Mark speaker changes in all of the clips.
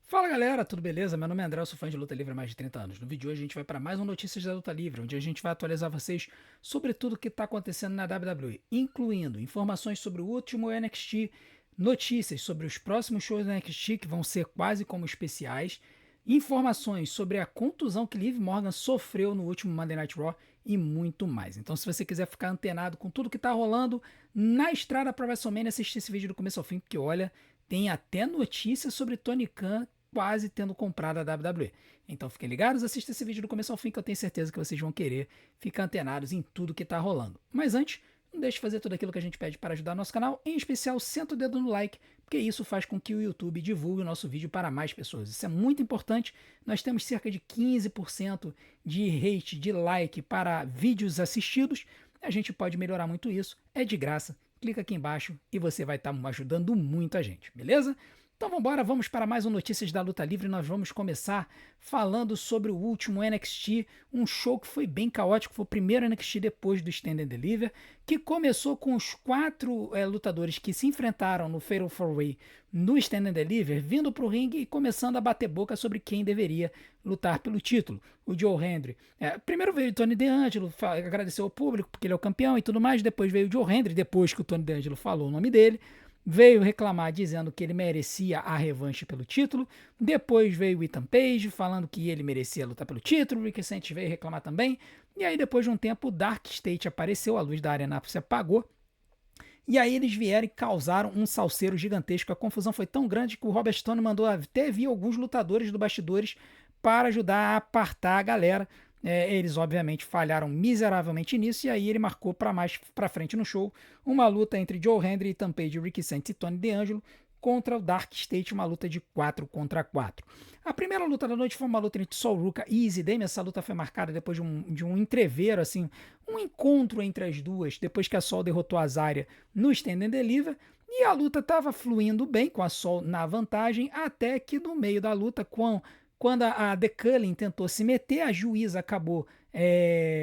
Speaker 1: Fala galera, tudo beleza? Meu nome é André, eu sou fã de luta livre há mais de 30 anos. No vídeo de hoje a gente vai para mais um Notícias da Luta Livre, onde a gente vai atualizar vocês sobre tudo o que está acontecendo na WWE, incluindo informações sobre o último NXT, notícias sobre os próximos shows da NXT que vão ser quase como especiais, informações sobre a contusão que Liv Morgan sofreu no último Monday Night Raw e muito mais. Então, se você quiser ficar antenado com tudo que está rolando na estrada para WrestleMania, assistir esse vídeo do começo ao fim, porque olha, tem até notícias sobre Tony Khan quase tendo comprado a WWE. Então fiquem ligados, assista esse vídeo do começo ao fim que eu tenho certeza que vocês vão querer ficar antenados em tudo que está rolando. Mas antes, não deixe de fazer tudo aquilo que a gente pede para ajudar nosso canal, em especial senta o dedo no like, porque isso faz com que o YouTube divulgue o nosso vídeo para mais pessoas. Isso é muito importante. Nós temos cerca de 15% de rate, de like para vídeos assistidos. A gente pode melhorar muito isso, é de graça. Clica aqui embaixo e você vai estar ajudando muito a gente, beleza? Então vamos embora, vamos para mais um Notícias da Luta Livre. Nós vamos começar falando sobre o último NXT, um show que foi bem caótico, foi o primeiro NXT depois do Stand and Deliver, que começou com os quatro lutadores que se enfrentaram no Fatal 4-Way no Stand and Deliver, vindo para o ringue e começando a bater boca sobre quem deveria lutar pelo título. O Joe Hendry. Primeiro veio o Tony D'Angelo, agradeceu ao público porque ele é o campeão e tudo mais, depois veio o Joe Hendry, depois que o Tony D'Angelo falou o nome dele, veio reclamar dizendo que ele merecia a revanche pelo título. Depois veio o Ethan Page falando que ele merecia lutar pelo título. O Ricky Sanchez veio reclamar também. E aí, depois de um tempo, o Dark State apareceu, a luz da Arena se apagou. E aí eles vieram e causaram um salseiro gigantesco. A confusão foi tão grande que o Robert Stone mandou até vir alguns lutadores do bastidores para ajudar a apartar a galera. Eles obviamente falharam miseravelmente nisso, e aí ele marcou para mais para frente no show uma luta entre Joe Hendry, Ethan Page, Ricky Sanchez e Tony D'Angelo contra o Dark State, uma luta de 4 contra 4. A primeira luta da noite foi uma luta entre Sol Ruka e Easy Dame. Essa luta foi marcada depois de um entreveiro, assim, um encontro entre as duas, depois que a Sol derrotou a Zarya no Stand and Deliver, e a luta estava fluindo bem, com a Sol na vantagem, até que no meio da luta, quando a The Cullen tentou se meter, a juíza acabou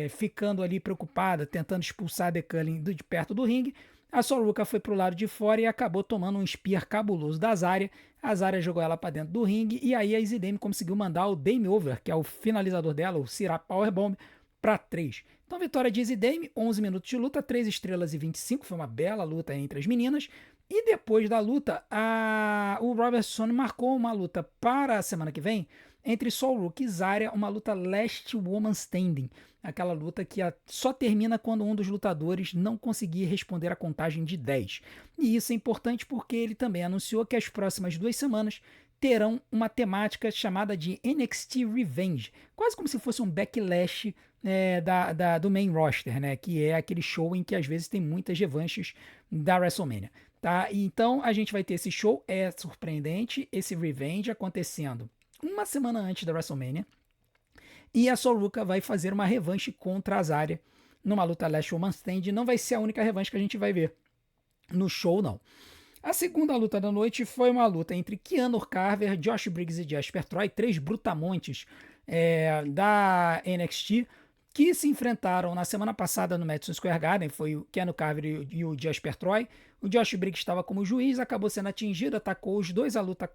Speaker 1: ficando ali preocupada, tentando expulsar a The Cullen de perto do ringue. A Soruka foi pro lado de fora e acabou tomando um spear cabuloso da Zarya. A Zarya jogou ela para dentro do ringue e aí a Easy Dame conseguiu mandar o Dame Over, que é o finalizador dela, o Syrup Powerbomb, para 3. Então, vitória de Easy Dame, 11 minutos de luta, 3 estrelas e 25. Foi uma bela luta entre as meninas. E depois da luta, o Robertson marcou uma luta para a semana que vem entre Sol Ruka e Zarya, uma luta Last Woman Standing. Aquela luta que só termina quando um dos lutadores não conseguir responder a contagem de 10. E isso é importante porque ele também anunciou que as próximas 2 semanas terão uma temática chamada de NXT Revenge, quase como se fosse um backlash do main roster, né? Que é aquele show em que às vezes tem muitas revanches da WrestleMania. Tá? Então a gente vai ter esse show, é surpreendente, esse Revenge acontecendo uma semana antes da WrestleMania. E a Soruka vai fazer uma revanche contra a Zarya numa luta Last Woman Stand. Não vai ser a única revanche que a gente vai ver no show, não. A segunda luta da noite foi uma luta entre Keanu Carver, Josh Briggs e Jasper Troy, 3 brutamontes da NXT, que se enfrentaram na semana passada no Madison Square Garden. Foi o Keanu Carver e o Jasper Troy. O Josh Briggs estava como juiz, acabou sendo atingido, atacou os dois, a luta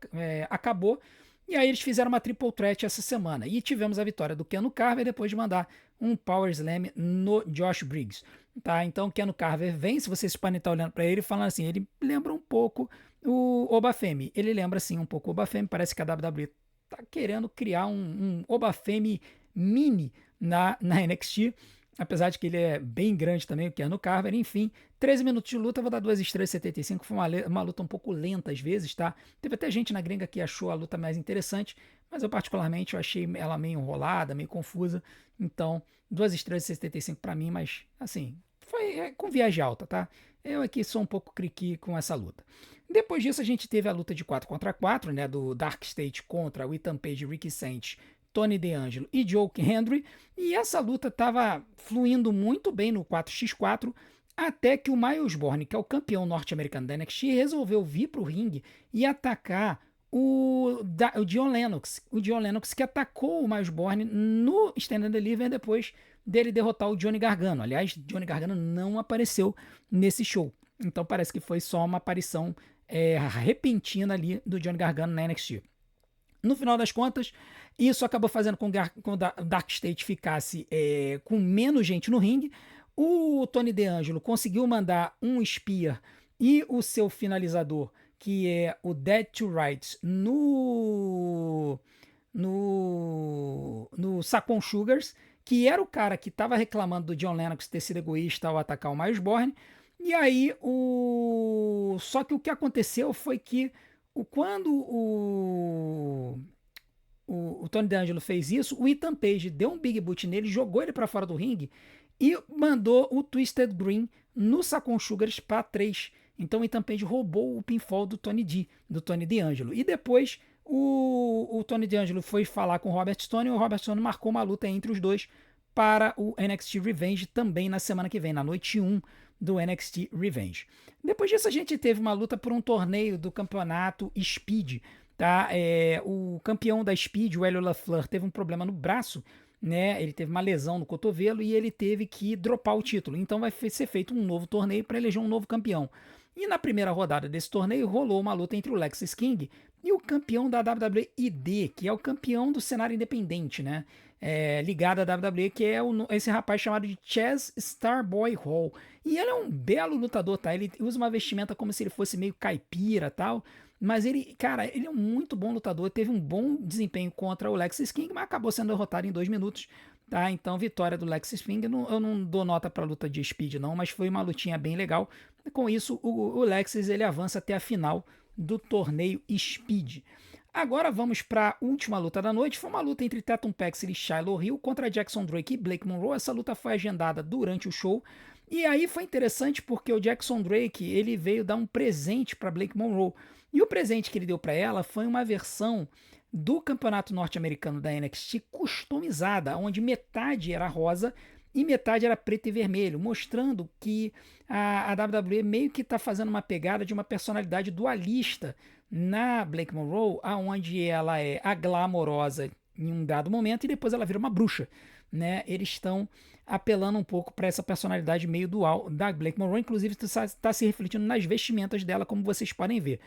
Speaker 1: acabou. E aí eles fizeram uma triple threat essa semana. E tivemos a vitória do Keanu Carver depois de mandar um Power Slam no Josh Briggs. Tá? Então o Keanu Carver vem, se vocês podem estar olhando para ele, falando assim, ele lembra um pouco o Obafemi. Ele lembra sim um pouco o Obafemi, parece que a WWE tá querendo criar um Obafemi mini na NXT. Apesar de que ele é bem grande também, o Keanu Carver. Enfim, 13 minutos de luta, vou dar 2 estrelas e 75. Foi uma luta um pouco lenta às vezes, tá? Teve até gente na gringa que achou a luta mais interessante, mas eu particularmente eu achei ela meio enrolada, meio confusa. Então, 2 estrelas e 75 para mim, mas assim, foi com viagem alta, tá? Eu aqui sou um pouco criqui com essa luta. Depois disso, a gente teve a luta de 4 contra 4, né? Do Dark State contra o Ethan Page, Ricky Sanchez, Tony D'Angelo e Joe Hendry, e essa luta estava fluindo muito bem no 4x4, até que o Miles Borne, que é o campeão norte-americano da NXT, resolveu vir para o ringue e atacar o John Lennox. O John Lennox que atacou o Miles Borne no Stand and Deliver depois dele derrotar o Johnny Gargano. Aliás, Johnny Gargano não apareceu nesse show. Então parece que foi só uma aparição repentina ali do Johnny Gargano na NXT. No final das contas, isso acabou fazendo com que o Dark State ficasse com menos gente no ringue. O Tony D'Angelo conseguiu mandar um Spear e o seu finalizador, que é o Dead to Rights, no Saquon Sugars, que era o cara que estava reclamando do John Lennox ter sido egoísta ao atacar o Miles Borne. E aí, só que o que aconteceu foi que quando o Tony D'Angelo fez isso, o Ethan Page deu um Big Boot nele, jogou ele para fora do ringue e mandou o Twisted Green no Saquon Sugars para 3. Então o Ethan Page roubou o pinfall do Tony D'Angelo. E depois o Tony D'Angelo foi falar com o Robert Stone e o Robert Stone marcou uma luta entre os dois para o NXT Revenge também na semana que vem, na noite 1 do NXT Revenge. Depois disso a gente teve uma luta por um torneio do campeonato Speed. Tá? O campeão da Speed, o Hélio Lafleur, teve um problema no braço, né? Ele teve uma lesão no cotovelo e ele teve que dropar o título. Então vai ser feito um novo torneio para eleger um novo campeão. E na primeira rodada desse torneio rolou uma luta entre o Lexis King e o campeão da WWE ID, que é o campeão do cenário independente, né? Ligado à WWE, que é esse rapaz chamado de Chaz Starboy Hall. E ele é um belo lutador, tá? Ele usa uma vestimenta como se ele fosse meio caipira, tal. Mas ele, cara, ele é um muito bom lutador, teve um bom desempenho contra o Lexis King, mas acabou sendo derrotado em 2 minutos, tá? Então, vitória do Lexis King. Eu não dou nota pra luta de Speed, não, mas foi uma lutinha bem legal. Com isso, o Lexis, ele avança até a final do torneio Speed. Agora vamos para a última luta da noite. Foi uma luta entre Tatum Paxley e Shiloh Hill contra Jackson Drake e Blake Monroe. Essa luta foi agendada durante o show. E aí foi interessante porque o Jackson Drake, ele veio dar um presente para Blake Monroe. E o presente que ele deu para ela foi uma versão do campeonato norte-americano da NXT customizada, onde metade era rosa e metade era preto e vermelho, mostrando que a WWE meio que está fazendo uma pegada de uma personalidade dualista na Blake Monroe, onde ela é a glamourosa em um dado momento e depois ela vira uma bruxa, né? Eles estão apelando um pouco para essa personalidade meio dual da Blake Monroe, inclusive está se refletindo nas vestimentas dela, como vocês podem ver.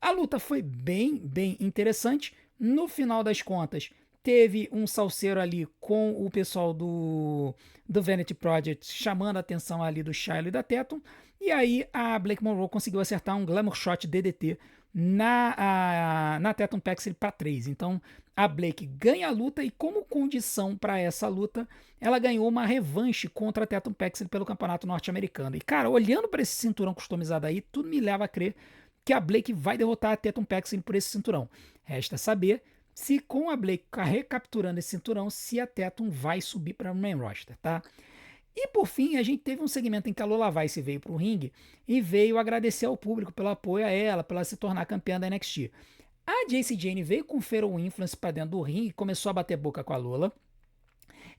Speaker 1: A luta foi bem interessante. No final das contas, teve um salseiro ali com o pessoal do Vanity Project chamando a atenção ali do Shiloh e da Tatum. E aí a Blake Monroe conseguiu acertar um Glamour Shot DDT na Tatum Paxley para 3. Então a Blake ganha a luta e como condição para essa luta, ela ganhou uma revanche contra a Tatum Paxley pelo campeonato norte-americano. E cara, olhando para esse cinturão customizado aí, tudo me leva a crer que a Blake vai derrotar a Tatum Paxley por esse cinturão. Resta saber se com a Blake recapturando esse cinturão, se a Tatum vai subir para o main roster, tá? E por fim, a gente teve um segmento em que a Lola Vice veio para o ringue e veio agradecer ao público pelo apoio a ela, pela se tornar campeã da NXT. A Jacy Jayne veio com Feral Influence para dentro do ringue e começou a bater boca com a Lola.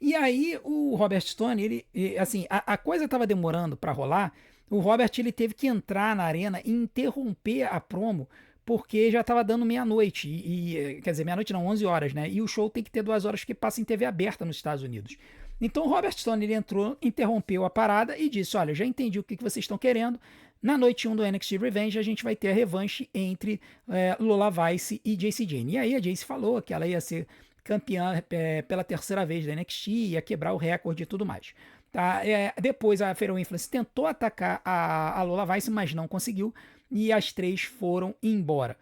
Speaker 1: E aí o Robert Stone, assim, a coisa estava demorando para rolar. O Robert ele teve que entrar na arena e interromper a promo porque já estava dando meia-noite, quer dizer, meia-noite não, 11 horas, né? E o show tem que ter 2 horas porque passa em TV aberta nos Estados Unidos. Então o Robert Stone ele entrou, interrompeu a parada e disse, olha, já entendi o que vocês estão querendo, na noite 1 do NXT Revenge a gente vai ter a revanche entre Lola Vice e Jacy Jayne. E aí a Jacy falou que ela ia ser campeã pela 3ª vez da NXT, ia quebrar o recorde e tudo mais. Tá? Depois a Feral Influence tentou atacar a Lola Vice, mas não conseguiu, e as 3 foram embora.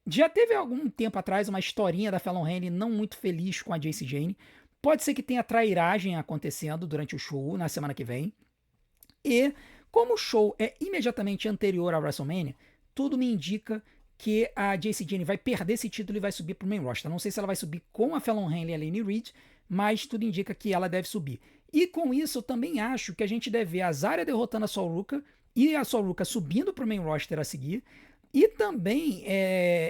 Speaker 1: Já teve algum tempo atrás uma historinha da Fallon Henley não muito feliz com a Jacy Jayne. Pode ser que tenha trairagem acontecendo durante o show na semana que vem. E como o show é imediatamente anterior ao WrestleMania, tudo me indica que a Jacy Jayne vai perder esse título e vai subir para o main roster. Não sei se ela vai subir com a Fallon Henley e a Lane Reed, mas tudo indica que ela deve subir. E com isso eu também acho que a gente deve ver a Zarya derrotando a Sol Ruka e a Sol Ruka subindo para o main roster a seguir. E também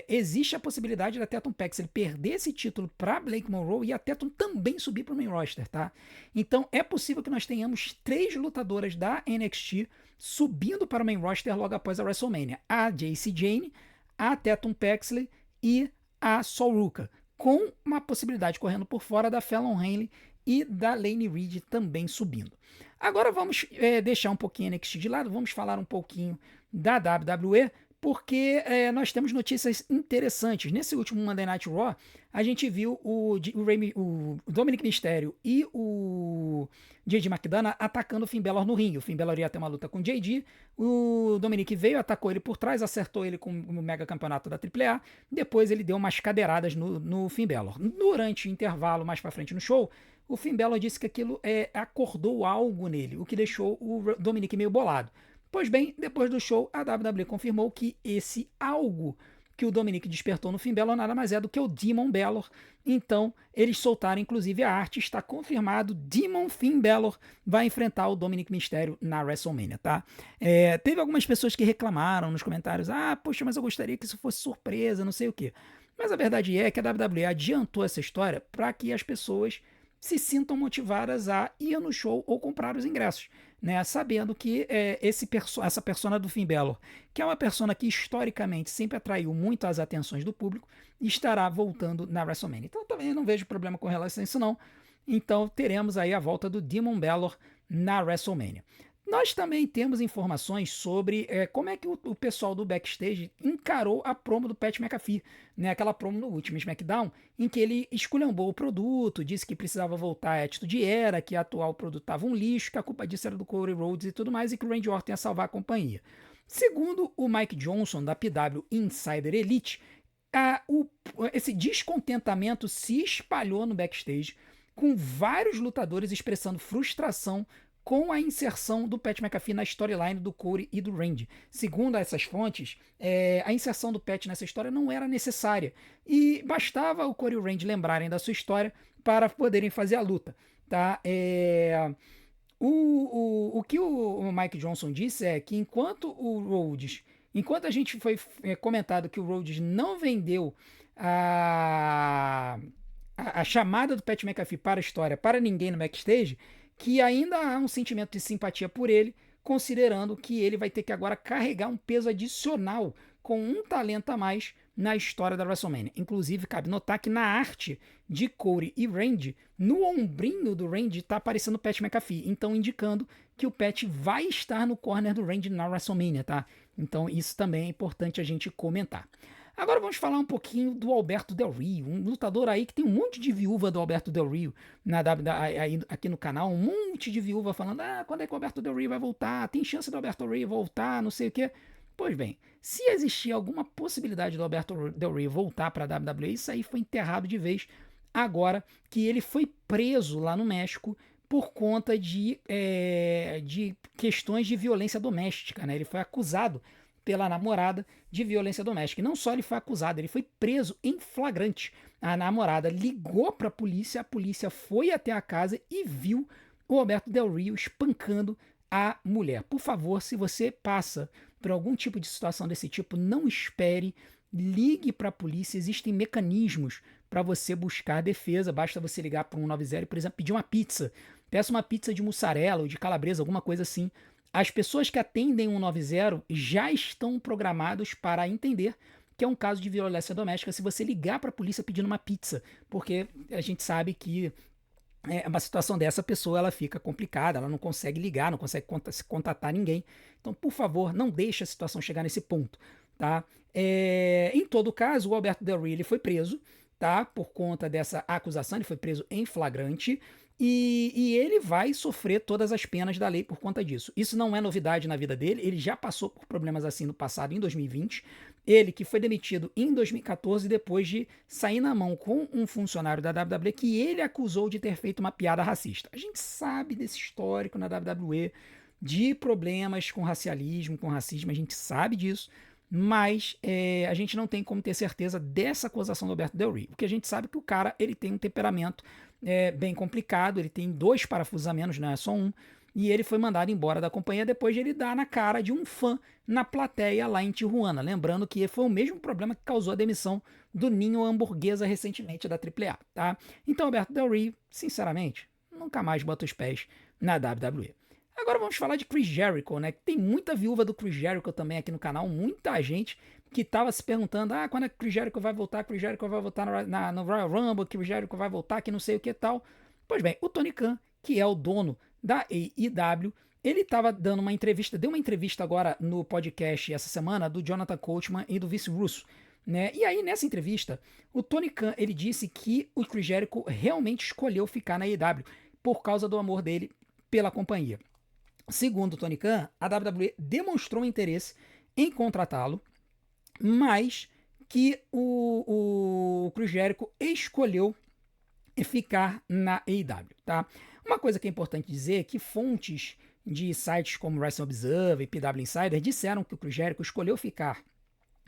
Speaker 1: existe a possibilidade da Tatum Paxley perder esse título para Blake Monroe e a Tatum também subir para o main roster, tá? Então é possível que nós tenhamos 3 lutadoras da NXT subindo para o main roster logo após a WrestleMania. A Jacy Jayne, a Tatum Paxley e a Sol Ruka, com uma possibilidade correndo por fora da Fallon Henley e da Lane Reed também subindo. Agora vamos deixar um pouquinho a NXT de lado, vamos falar um pouquinho da WWE. porque nós temos notícias interessantes. Nesse último Monday Night Raw, a gente viu o Dominic Mysterio e o JD McDonagh atacando o Finn Balor no ringue. O Finn Balor ia ter uma luta com o JD, o Dominic veio, atacou ele por trás, acertou ele com o mega campeonato da AAA, depois ele deu umas cadeiradas no Finn Balor. Durante o intervalo, mais pra frente no show, o Finn Balor disse que aquilo acordou algo nele, o que deixou o Dominic meio bolado. Pois bem, depois do show, a WWE confirmou que esse algo que o Dominic despertou no Finn Balor nada mais é do que o Demon Balor. Então, eles soltaram inclusive a arte, está confirmado, Demon Finn Balor vai enfrentar o Dominic Mysterio na WrestleMania, tá? Teve algumas pessoas que reclamaram nos comentários, poxa, mas eu gostaria que isso fosse surpresa, não sei o quê. Mas a verdade é que a WWE adiantou essa história para que as pessoas se sintam motivadas a ir no show ou comprar os ingressos, né? Sabendo que essa persona do Finn Balor, que é uma persona que historicamente sempre atraiu muito as atenções do público, estará voltando na WrestleMania. Então também não vejo problema com relação a isso não. Então teremos aí a volta do Demon Balor na WrestleMania. Nós também temos informações sobre como é que o pessoal do backstage encarou a promo do Pat McAfee, né? Aquela promo no último SmackDown, em que ele esculhambou o produto, disse que precisava voltar à Attitude Era, que a atual produto estava um lixo, que a culpa disso era do Cody Rhodes e tudo mais, e que o Randy Orton ia salvar a companhia. Segundo o Mike Johnson, da PW Insider Elite, esse descontentamento se espalhou no backstage, com vários lutadores expressando frustração com a inserção do Pat McAfee na storyline do Cody e do Randy. Segundo essas fontes, a inserção do Pat nessa história não era necessária e bastava o Cody e o Randy lembrarem da sua história para poderem fazer a luta. Tá? O que o Mike Johnson disse é que enquanto a gente foi comentado que o Rhodes não vendeu a chamada do Pat McAfee para a história para ninguém no backstage, que ainda há um sentimento de simpatia por ele, considerando que ele vai ter que agora carregar um peso adicional com um talento a mais na história da WrestleMania. Inclusive, cabe notar que na arte de Cody e Randy, no ombrinho do Randy está aparecendo o Pat McAfee, então indicando que o Pat vai estar no corner do Randy na WrestleMania, tá? Então isso também é importante a gente comentar. Agora vamos falar um pouquinho do Alberto Del Rio, um lutador aí que tem um monte de viúva do Alberto Del Rio aqui no canal, um monte de viúva falando, quando é que o Alberto Del Rio vai voltar? Tem chance do Alberto Del Rio voltar, não sei o quê. Pois bem, se existir alguma possibilidade do Alberto Del Rio voltar para a WWE, isso aí foi enterrado de vez agora que ele foi preso lá no México por conta de questões de violência doméstica, né? Ele foi acusado pela namorada de violência doméstica. E não só ele foi acusado, ele foi preso em flagrante. A namorada ligou para a polícia foi até a casa e viu o Alberto Del Rio espancando a mulher. Por favor, se você passa por algum tipo de situação desse tipo, não espere, ligue para a polícia. Existem mecanismos para você buscar defesa. Basta você ligar para o 190 e, por exemplo, pedir uma pizza. Peça uma pizza de mussarela ou de calabresa, alguma coisa assim. As pessoas que atendem 190 já estão programados para entender que é um caso de violência doméstica se você ligar para a polícia pedindo uma pizza, porque a gente sabe que uma situação dessa, a pessoa ela fica complicada, ela não consegue ligar, não consegue contatar ninguém. Então, por favor, não deixe a situação chegar nesse ponto. Tá? Em todo caso, o Alberto Del Rio ele foi preso, tá? Por conta dessa acusação, ele foi preso em flagrante. E ele vai sofrer todas as penas da lei por conta disso. Isso não é novidade na vida dele, ele já passou por problemas assim no passado, em 2020. Ele que foi demitido em 2014 depois de sair na mão com um funcionário da WWE que ele acusou de ter feito uma piada racista. A gente sabe desse histórico na WWE, de problemas com racialismo, com racismo, a gente sabe disso. Mas a gente não tem como ter certeza dessa acusação do Alberto Del Rio. Porque a gente sabe que o cara ele tem um temperamento bem complicado, ele tem 2 parafusos a menos, não é só um, e ele foi mandado embora da companhia depois de ele dar na cara de um fã na plateia lá em Tijuana. Lembrando que foi o mesmo problema que causou a demissão do Ninho Hamburguesa recentemente da AAA. Tá? Então, Alberto Del Rio, sinceramente, nunca mais bota os pés na WWE. Agora vamos falar de Chris Jericho, né? Tem muita viúva do Chris Jericho também aqui no canal, muita gente que estava se perguntando, quando é que Chris Jericho vai voltar? Chris Jericho vai voltar no Royal Rumble, Chris Jericho vai voltar, que não sei o que tal. Pois bem, o Tony Khan, que é o dono da AEW, ele estava dando uma entrevista, deu uma entrevista agora no podcast essa semana do Jonathan Coachman e do Vince Russo, né? E aí nessa entrevista, o Tony Khan, ele disse que o Chris Jericho realmente escolheu ficar na AEW por causa do amor dele pela companhia. Segundo o Tony Khan, a WWE demonstrou interesse em contratá-lo, mas que o Chris Jericho escolheu ficar na AEW, tá? Uma coisa que é importante dizer é que fontes de sites como Wrestling Observer e PW Insider disseram que o Chris Jericho escolheu ficar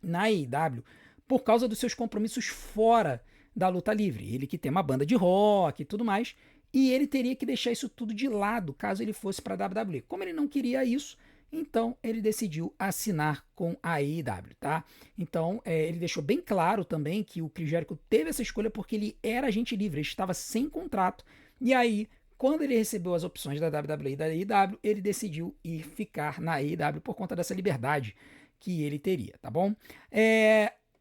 Speaker 1: na AEW por causa dos seus compromissos fora da luta livre. Ele que tem uma banda de rock e tudo mais, e ele teria que deixar isso tudo de lado caso ele fosse para a WWE. Como ele não queria isso, então ele decidiu assinar com a AEW, tá? Então ele deixou bem claro também que o Chris Jericho teve essa escolha porque ele era agente livre, ele estava sem contrato, e aí quando ele recebeu as opções da WWE e da AEW, ele decidiu ir ficar na AEW por conta dessa liberdade que ele teria, tá bom?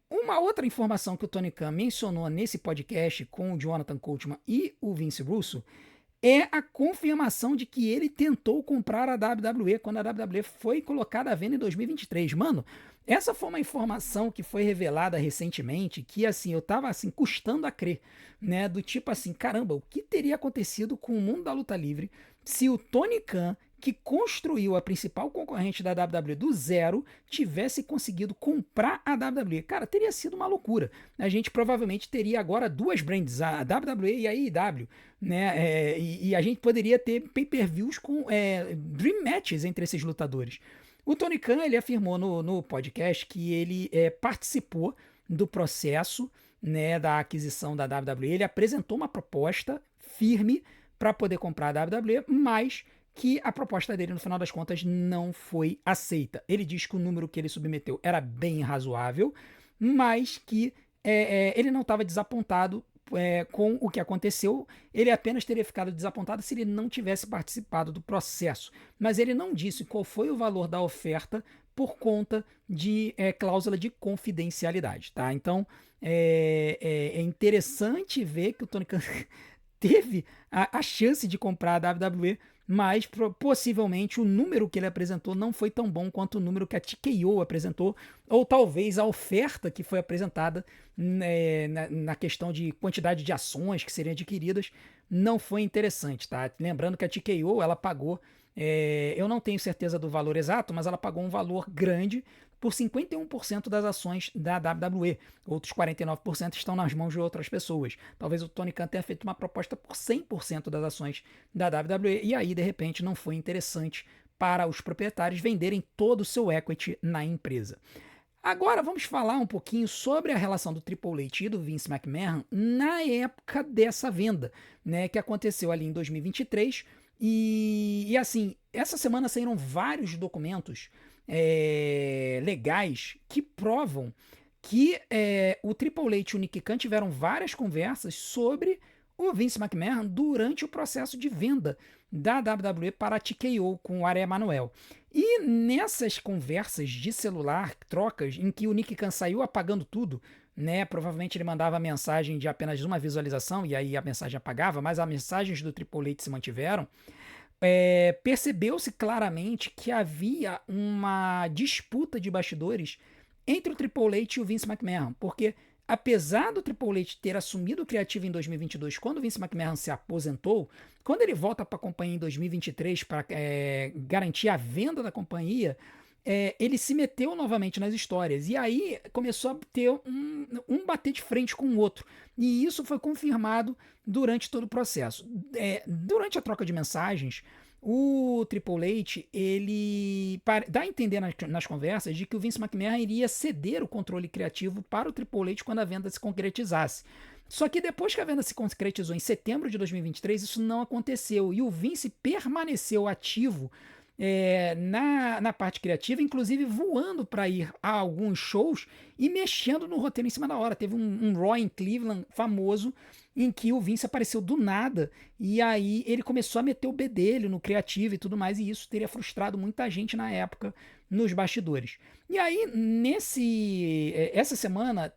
Speaker 1: Uma outra informação que o Tony Khan mencionou nesse podcast com o Jonathan Coachman e o Vince Russo é a confirmação de que ele tentou comprar a WWE quando a WWE foi colocada à venda em 2023. Mano, essa foi uma informação que foi revelada recentemente que, assim, eu tava, assim, custando a crer, né? Do tipo assim, caramba, o que teria acontecido com o mundo da luta livre se o Tony Khan, que construiu a principal concorrente da WWE do zero, tivesse conseguido comprar a WWE? Cara, teria sido uma loucura. A gente provavelmente teria agora duas brands, a WWE e a AEW, né? E a gente poderia ter pay-per-views com dream matches entre esses lutadores. O Tony Khan, ele afirmou no podcast que ele participou do processo, né, da aquisição da WWE. Ele apresentou uma proposta firme para poder comprar a WWE, mas que a proposta dele, no final das contas, não foi aceita. Ele diz que o número que ele submeteu era bem razoável, mas que ele não estava desapontado com o que aconteceu. Ele apenas teria ficado desapontado se ele não tivesse participado do processo. Mas ele não disse qual foi o valor da oferta por conta de cláusula de confidencialidade, tá? Então, é interessante ver que o Tony Khan teve a chance de comprar a WWE, mas possivelmente o número que ele apresentou não foi tão bom quanto o número que a TKO apresentou, ou talvez a oferta que foi apresentada na questão de quantidade de ações que seriam adquiridas não foi interessante, tá? Lembrando que a TKO, ela pagou, eu não tenho certeza do valor exato, mas ela pagou um valor grande por 51% das ações da WWE. Outros 49% estão nas mãos de outras pessoas. Talvez o Tony Khan tenha feito uma proposta por 100% das ações da WWE e aí, de repente, não foi interessante para os proprietários venderem todo o seu equity na empresa. Agora vamos falar um pouquinho sobre a relação do Triple H e do Vince McMahon na época dessa venda, né, que aconteceu ali em 2023. E assim, essa semana saíram vários documentos legais que provam que o Triple H e o Nick Khan tiveram várias conversas sobre o Vince McMahon durante o processo de venda da WWE para a TKO com o Ari Emanuel. E nessas conversas de celular, trocas, em que o Nick Khan saiu apagando tudo, né? Provavelmente ele mandava mensagem de apenas uma visualização e aí a mensagem apagava, mas as mensagens do Triple H se mantiveram. Percebeu-se claramente que havia uma disputa de bastidores entre o Triple H e o Vince McMahon, porque apesar do Triple H ter assumido o criativo em 2022, quando o Vince McMahon se aposentou, quando ele volta para a companhia em 2023 para garantir a venda da companhia, ele se meteu novamente nas histórias e aí começou a ter um bater de frente com o outro. E isso foi confirmado durante todo o processo. Durante a troca de mensagens, o Triple H, ele dá a entender nas conversas de que o Vince McMahon iria ceder o controle criativo para o Triple H quando a venda se concretizasse. Só que depois que a venda se concretizou em setembro de 2023, isso não aconteceu e o Vince permaneceu ativo na parte criativa, inclusive voando para ir a alguns shows e mexendo no roteiro em cima da hora. Teve um Raw em Cleveland famoso em que o Vince apareceu do nada e aí ele começou a meter o B dele no criativo e tudo mais, e isso teria frustrado muita gente na época nos bastidores. E aí, essa semana,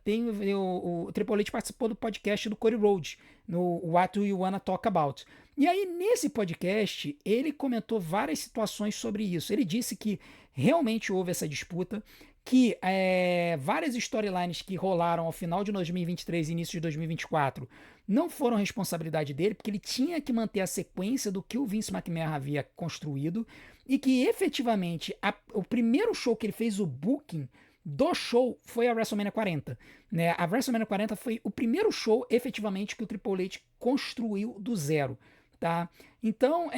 Speaker 1: o Triple H participou do podcast do Cody Rhodes, no What Do You Wanna Talk About? E aí, nesse podcast, ele comentou várias situações sobre isso. Ele disse que realmente houve essa disputa, que várias storylines que rolaram ao final de 2023 e início de 2024 não foram responsabilidade dele, porque ele tinha que manter a sequência do que o Vince McMahon havia construído, e que efetivamente o primeiro show que ele fez, o booking do show, foi a WrestleMania 40. Né? A WrestleMania 40 foi o primeiro show efetivamente que o Triple H construiu do zero. Tá? Então,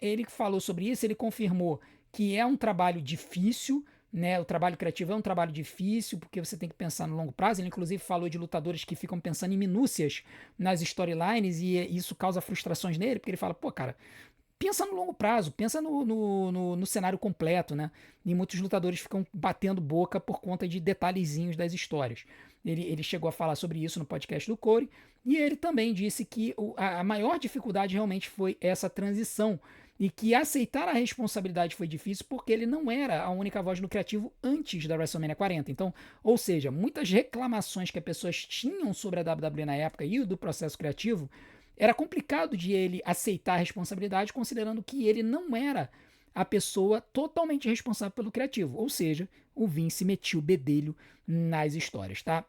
Speaker 1: ele falou sobre isso, ele confirmou que é um trabalho difícil, né? O trabalho criativo é um trabalho difícil, porque você tem que pensar no longo prazo. Ele, inclusive, falou de lutadores que ficam pensando em minúcias nas storylines, e isso causa frustrações nele, porque ele fala, pô, cara, pensa no longo prazo, pensa no cenário completo, né? E muitos lutadores ficam batendo boca por conta de detalhezinhos das histórias. Ele chegou a falar sobre isso no podcast do Corey, e ele também disse que a maior dificuldade realmente foi essa transição, e que aceitar a responsabilidade foi difícil porque ele não era a única voz no criativo antes da WrestleMania 40. Então, ou seja, muitas reclamações que as pessoas tinham sobre a WWE na época e do processo criativo, era complicado de ele aceitar a responsabilidade, considerando que ele não era a pessoa totalmente responsável pelo criativo. Ou seja, o Vince metia o bedelho nas histórias, tá?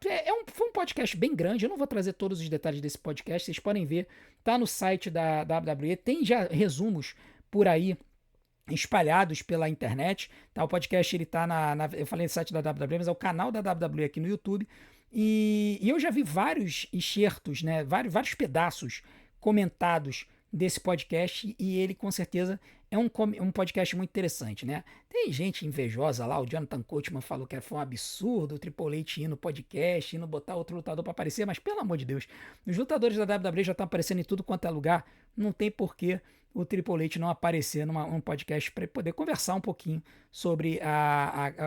Speaker 1: Foi um podcast bem grande, eu não vou trazer todos os detalhes desse podcast, vocês podem ver, tá no site da WWE, tem já resumos por aí espalhados pela internet, tá? O podcast, ele tá eu falei no site da WWE, mas é o canal da WWE aqui no YouTube, e eu já vi vários excertos, né? Vários pedaços comentados desse podcast, e ele com certeza é um podcast muito interessante, né? Tem gente invejosa lá, o Jonathan Coachman falou que foi um absurdo o Triple H ir no podcast, indo botar outro lutador para aparecer, mas pelo amor de Deus, os lutadores da WWE já estão aparecendo em tudo quanto é lugar, não tem porquê o Triple H não aparecer num podcast para poder conversar um pouquinho sobre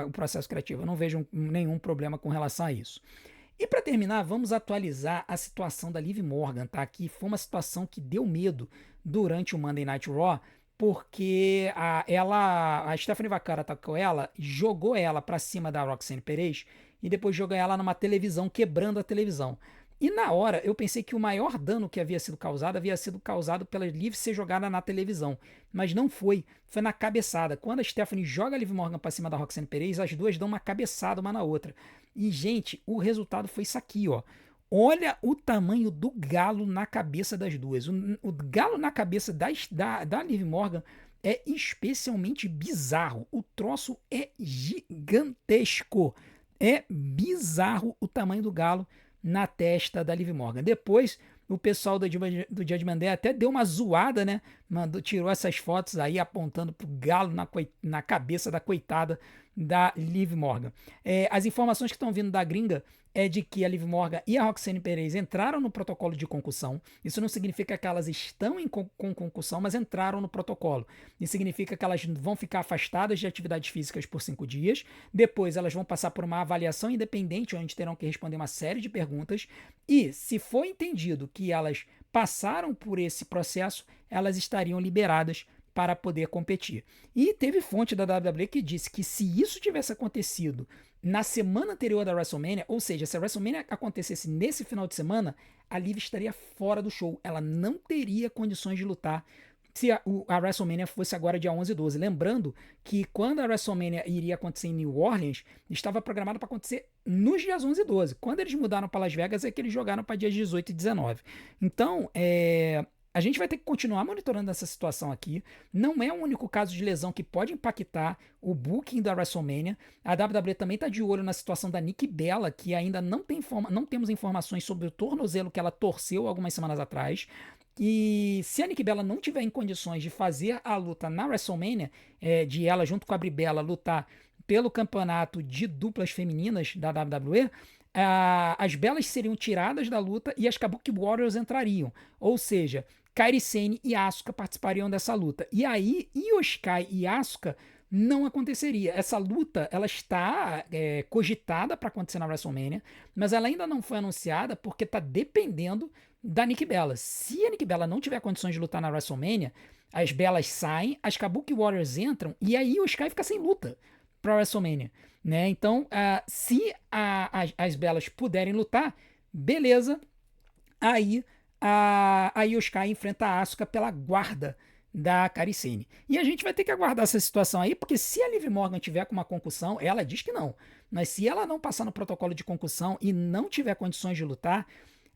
Speaker 1: o processo criativo. Eu não vejo nenhum problema com relação a isso. E para terminar, vamos atualizar a situação da Liv Morgan, tá? Que foi uma situação que deu medo durante o Monday Night Raw, porque a Stephanie Vaccaro atacou ela, jogou ela para cima da Roxanne Perez e depois jogou ela numa televisão, quebrando a televisão. E na hora eu pensei que o maior dano que havia sido causado pela Liv ser jogada na televisão, mas não foi, foi na cabeçada. Quando a Stephanie joga a Liv Morgan para cima da Roxanne Perez, as duas dão uma cabeçada uma na outra. E, gente, o resultado foi isso aqui, ó. Olha o tamanho do galo na cabeça das duas. O galo na cabeça da Liv Morgan é especialmente bizarro. O troço é gigantesco. É bizarro o tamanho do galo na testa da Liv Morgan. Depois, o pessoal do Judgment Day até deu uma zoada, né? Tirou essas fotos aí apontando pro galo na cabeça da coitada da Liv Morgan. As informações que estão vindo da gringa é de que a Liv Morgan e a Roxanne Perez entraram no protocolo de concussão. Isso não significa que elas estão com concussão, mas entraram no protocolo. Isso significa que elas vão ficar afastadas de atividades físicas por 5 dias. Depois elas vão passar por uma avaliação independente, onde terão que responder uma série de perguntas. E se for entendido que elas passaram por esse processo, elas estariam liberadas para poder competir. E teve fonte da WWE que disse que se isso tivesse acontecido na semana anterior da WrestleMania, ou seja, se a WrestleMania acontecesse nesse final de semana, a Liv estaria fora do show. Ela não teria condições de lutar se a WrestleMania fosse agora dia 11 e 12. Lembrando que quando a WrestleMania iria acontecer em New Orleans, estava programado para acontecer nos dias 11 e 12. Quando eles mudaram para Las Vegas, é que eles jogaram para dias 18 e 19. Então, a gente vai ter que continuar monitorando essa situação aqui. Não é o único caso de lesão que pode impactar o booking da WrestleMania. A WWE também está de olho na situação da Nikki Bella, que ainda não temos informações sobre o tornozelo que ela torceu algumas semanas atrás. E se a Nikki Bella não tiver em condições de fazer a luta na WrestleMania, de ela junto com a Brie Bella lutar pelo campeonato de duplas femininas da WWE, as Bellas seriam tiradas da luta e as Kabuki Warriors entrariam. Ou seja, Kairi Sane e Asuka participariam dessa luta. E aí, Io Sky e Asuka não aconteceria. Essa luta, ela está cogitada para acontecer na WrestleMania, mas ela ainda não foi anunciada porque está dependendo da Nikki Bella. Se a Nikki Bella não tiver condições de lutar na WrestleMania, as Bellas saem, as Kabuki Warriors entram e aí o Sky fica sem luta. para WrestleMania, né? Então, se as Bellas puderem lutar, beleza. Aí a Io Sky enfrenta a Asuka pela guarda da Kairi Sane. E a gente vai ter que aguardar essa situação aí, porque se a Liv Morgan tiver com uma concussão, ela diz que não. Mas se ela não passar no protocolo de concussão e não tiver condições de lutar,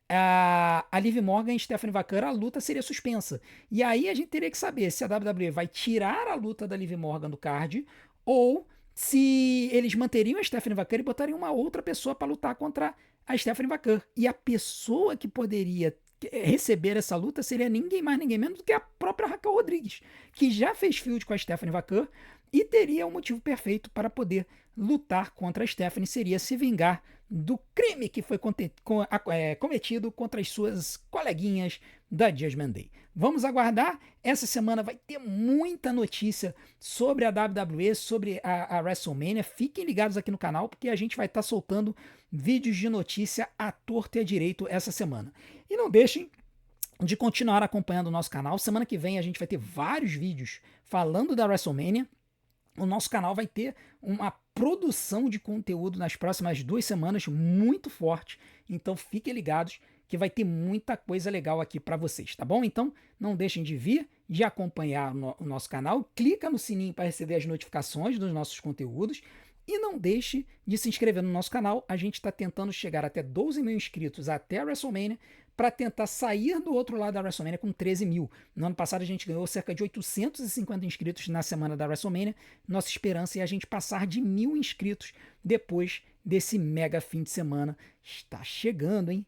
Speaker 1: a Liv Morgan e Stephanie Vaquer, a luta seria suspensa. E aí a gente teria que saber se a WWE vai tirar a luta da Liv Morgan do card ou se eles manteriam a Stephanie Vaquer e botariam uma outra pessoa para lutar contra a Stephanie Vaquer. E a pessoa que poderia receber essa luta seria ninguém mais, ninguém menos do que a própria Raquel Rodrigues, que já fez feud com a Stephanie Vaquer e teria um motivo perfeito para poder lutar contra a Stephanie, seria se vingar do crime que foi cometido contra as suas coleguinhas da Judgment Day. Vamos aguardar. Essa semana vai ter muita notícia sobre a WWE, sobre a WrestleMania. Fiquem ligados aqui no canal, porque a gente vai estar soltando vídeos de notícia à torta e à direito essa semana. E não deixem de continuar acompanhando o nosso canal. Semana que vem a gente vai ter vários vídeos falando da WrestleMania. O nosso canal vai ter uma produção de conteúdo nas próximas 2 semanas muito forte. Então fiquem ligados que vai ter muita coisa legal aqui para vocês, tá bom? Então não deixem de vir, de acompanhar o nosso canal. Clica no sininho para receber as notificações dos nossos conteúdos. E não deixe de se inscrever no nosso canal. A gente está tentando chegar até 12 mil inscritos até a WrestleMania para tentar sair do outro lado da WrestleMania com 13 mil. No ano passado a gente ganhou cerca de 850 inscritos na semana da WrestleMania. Nossa esperança é a gente passar de 1.000 inscritos depois desse mega fim de semana. Está chegando, hein?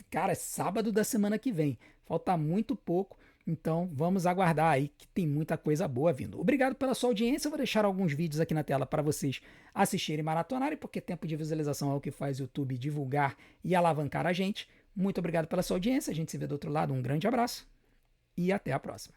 Speaker 1: Cara, é sábado da semana que vem. Falta muito pouco. Então vamos aguardar aí que tem muita coisa boa vindo. Obrigado pela sua audiência. Eu vou deixar alguns vídeos aqui na tela para vocês assistirem e maratonarem, porque tempo de visualização é o que faz o YouTube divulgar e alavancar a gente. Muito obrigado pela sua audiência. A gente se vê do outro lado. Um grande abraço e até a próxima.